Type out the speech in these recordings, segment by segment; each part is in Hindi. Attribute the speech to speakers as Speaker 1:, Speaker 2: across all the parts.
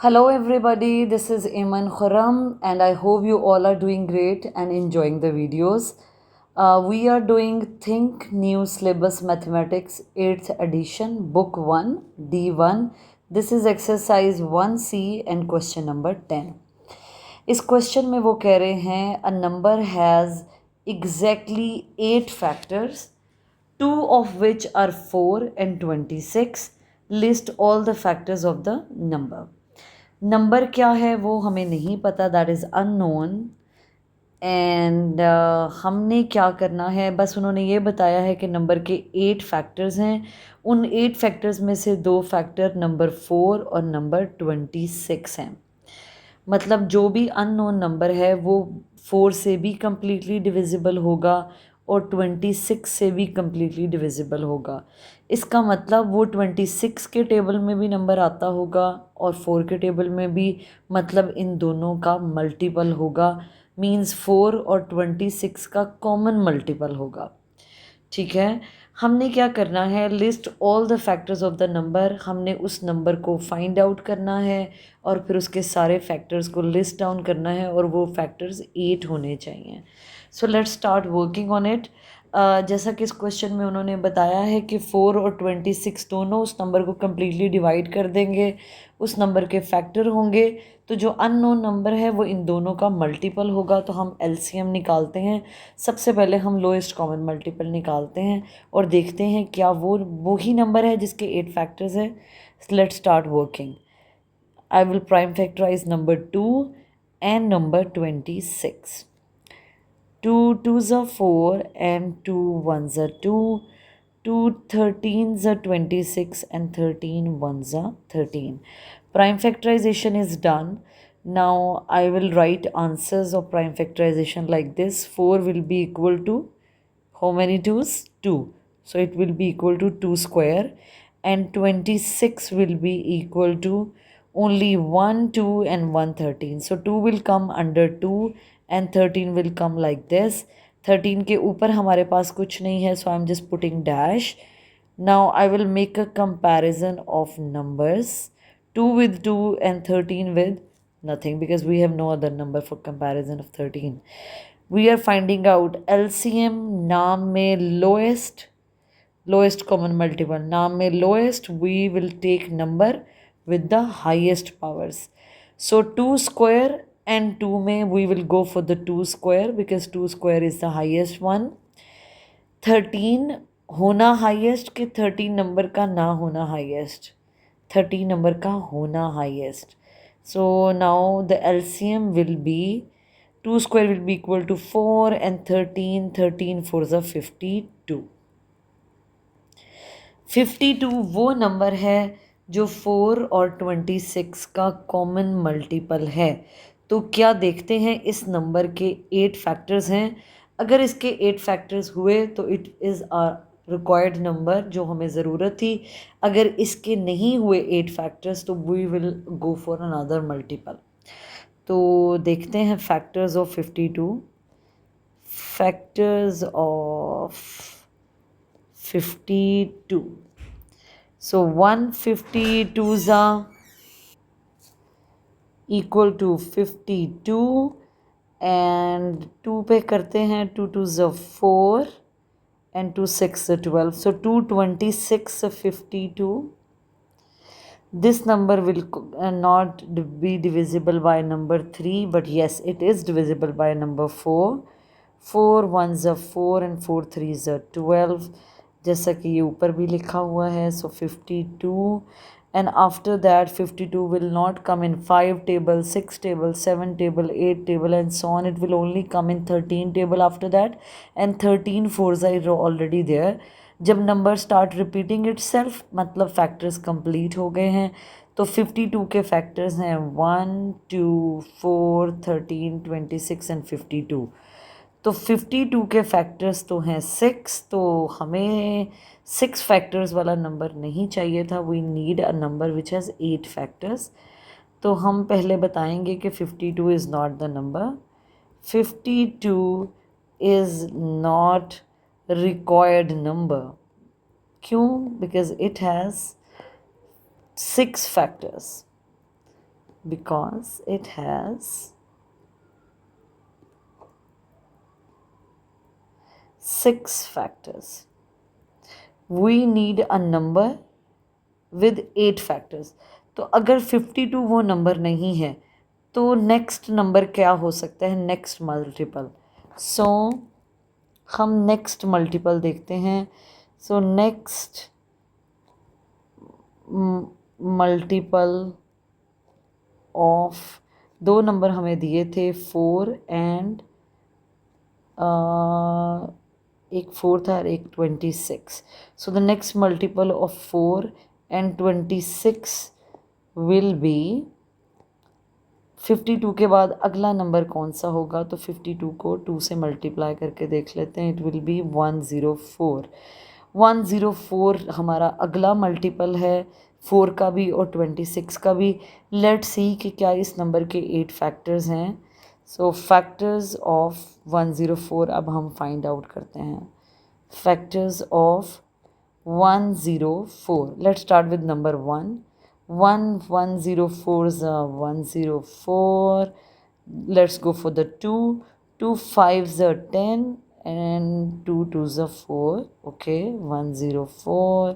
Speaker 1: Hello, everybody. This is Iman Khurram, and I hope you all are doing great and enjoying the videos. We are doing Think New Syllabus Mathematics 8th edition, Book 1, D1. This is exercise 1C and question number 10. इस क्वेश्चन में वो कह रहे हैं a number has exactly 8 factors, two of which are 4 and 26. List all the factors of the number. Number क्या है वो हमें नहीं पता, दैट इज़ अननोन। एंड हमने क्या करना है, बस उन्होंने ये बताया है कि नंबर के 8 फैक्टर्स हैं। उन 8 फैक्टर्स में से 2 फैक्टर नंबर 4 और नंबर 26 हैं। मतलब जो भी अननोन नंबर है वो 4 से भी कम्प्लीटली डिविजिबल होगा और 26 से भी कम्प्लीटली डिविजिबल होगा। इसका मतलब वो 26 के टेबल में भी नंबर आता होगा और 4 के टेबल में भी, मतलब इन दोनों का मल्टीपल होगा। मींस 4 और 26 का कॉमन मल्टीपल होगा। ठीक है, हमने क्या करना है, list all the factors of the number. हमने उस नंबर को फाइंड आउट करना है और फिर उसके सारे फैक्टर्स को लिस्ट डाउन करना है और वो फैक्टर्स 8 होने चाहिए। So let's start working on it. जैसा कि इस क्वेश्चन में उन्होंने बताया है कि 4 और 26 दोनों उस नंबर को कम्प्लीटली डिवाइड कर देंगे, उस नंबर के फैक्टर होंगे। तो जो अननोन नंबर है वो इन दोनों का मल्टीपल होगा। तो हम एलसीएम निकालते हैं। सबसे पहले हम लोएस्ट कॉमन मल्टीपल निकालते हैं और देखते हैं क्या वो ही नंबर है जिसके 8 फैक्टर्स हैं। Let's start working. I will prime factorize number 2 and number 26. 2 2s are 4 and 2 1s are 2. 2 13s are 26 and 13 1s are 13. Prime factorization is done. Now I will write answers of prime factorization like this. 4 will be equal to how many 2's? 2. So it will be equal to 2 square, and 26 will be equal to only 1 2 and 1 13. So 2 will come under 2 and 13 will come like this. 13 के ऊपर हमारे पास कुछ नहीं है, so I'm just putting dash. Now I will make a comparison of numbers, 2 with 2 and 13 with nothing, because we have no other number for comparison of 13. We are finding out LCM, नाम में lowest common multiple, नाम में lowest, we will take number with the highest powers. So 2 square and 2 में we will go for the 2 square because 2 square is the highest one. 13 होना highest कि 13 नंबर का ना होना highest? 13 नंबर का होना highest. So now the LCM will be 2 square will be equal to 4 and 13 4s are 52. 52 वो नंबर है जो 4 और 26 का कॉमन मल्टीपल है। तो क्या देखते हैं, इस नंबर के 8 फैक्टर्स हैं। अगर इसके 8 फैक्टर्स हुए तो it is a required number जो हमें ज़रूरत थी। अगर इसके नहीं हुए 8 फैक्टर्स तो we will go for another multiple. तो देखते हैं factors of 52। Factors of 52, so 152s are equal to 52 and 2 पे करते हैं, 2 2s are 4 and 2 6 are 12, so 226 are 52. This number will not be divisible by number 3, but yes, it is divisible by number 4. 4 1s are 4 and 4 3s are 12, जैसा कि ये ऊपर भी लिखा हुआ है. So 52, and after that 52 will not come in 5 table, 6 table, 7 table, 8 table and so on. It will only come in 13 table after that, and 13 4s are already there. जब number start repeating it self मतलब फैक्टर्स कंप्लीट हो गए हैं। तो 52 के फैक्टर्स हैं 1 2 4 13 26 एंड 52। तो 52 के फैक्टर्स तो हैं 6, तो हमें 6 फैक्टर्स वाला नंबर नहीं चाहिए था। We need a number which has 8 factors. तो हम पहले बताएंगे कि 52 is not the number. 52 is not required number. क्यों? Because it has 6 factors. because it has 6 factors. We need a number with 8 factors. तो अगर 52 वो नंबर नहीं है तो नेक्स्ट नंबर क्या हो सकता है, नेक्स्ट मल्टीपल. सो हम नेक्स्ट मल्टीपल देखते हैं. सो नेक्स्ट मल्टीपल ऑफ, दो नंबर हमें दिए थे 4 एंड एक 4 था और एक 26. So the next multiple of 4 and 26 will be 52 के बाद अगला नंबर कौन सा होगा. तो 52 को 2 से मल्टीप्लाई करके देख लेते हैं. It will be 104. 104 हमारा अगला मल्टीपल है 4 का भी और 26 का भी. लेट्स सी कि क्या इस नंबर के 8 फैक्टर्स हैं. सो फैक्टर्स ऑफ 104 अब हम फाइंड आउट करते हैं. Factors of 104. Let's start with number 1. 104 is 104. Let's go for the 2. 2 5s are 10 and 2 2s are 4. Okay, 104.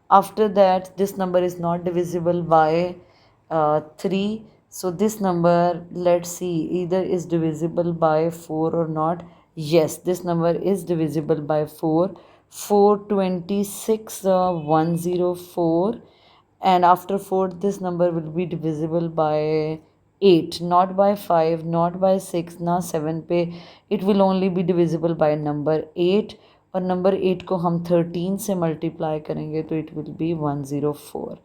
Speaker 1: After that, this number is not divisible by 3. So this number, let's see, either is divisible by 4 or not. Yes, this number is divisible by 4. 426 104. And after 4 this number will be divisible by 8, not by 5, not by 6, ना 7 पे. it will only be divisible by number 8 और नंबर 8 को हम 13 से मल्टीप्लाई करेंगे तो it will be 104.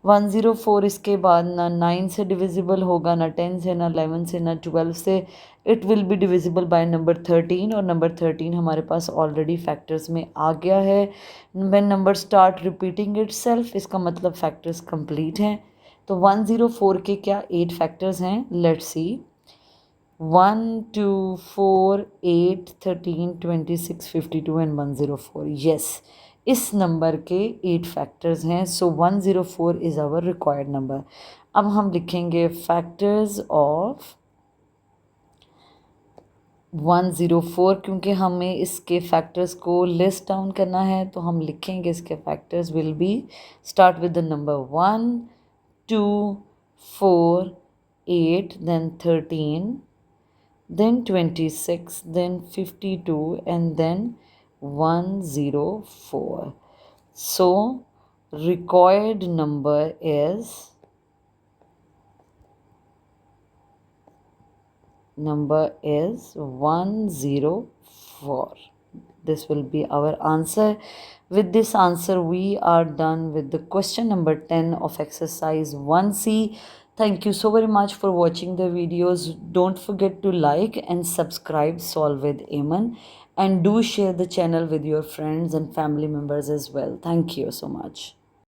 Speaker 1: 104 इसके बाद ना 9 से डिविजिबल होगा, ना 10 से, ना 11 से, ना 12 से. It will be divisible by number 13 और नंबर 13 हमारे पास ऑलरेडी फैक्टर्स में आ गया है. When number start repeating itself इसका मतलब फैक्टर्स कंप्लीट हैं. तो 104 के क्या 8 फैक्टर्स हैं. Let's see. 1 2 4 8 13 26 52 एंड 104. यस, इस नंबर के 8 फैक्टर्स हैं. सो 104 इज़ आवर रिक्वायर्ड नंबर. अब हम लिखेंगे फैक्टर्स ऑफ 104. क्योंकि हमें इसके फैक्टर्स को लिस्ट डाउन करना है तो हम लिखेंगे इसके factors will be start with the number 1 2 4 8 then 13 then 26 then 52 and then 104. So required number is 104. This will be our answer. With this answer we are done with the question number 10 of exercise 1C. Thank you so very much for watching the videos. Don't forget to like and subscribe Solve with Aman, and do share the channel with your friends and family members as well. Thank you so much.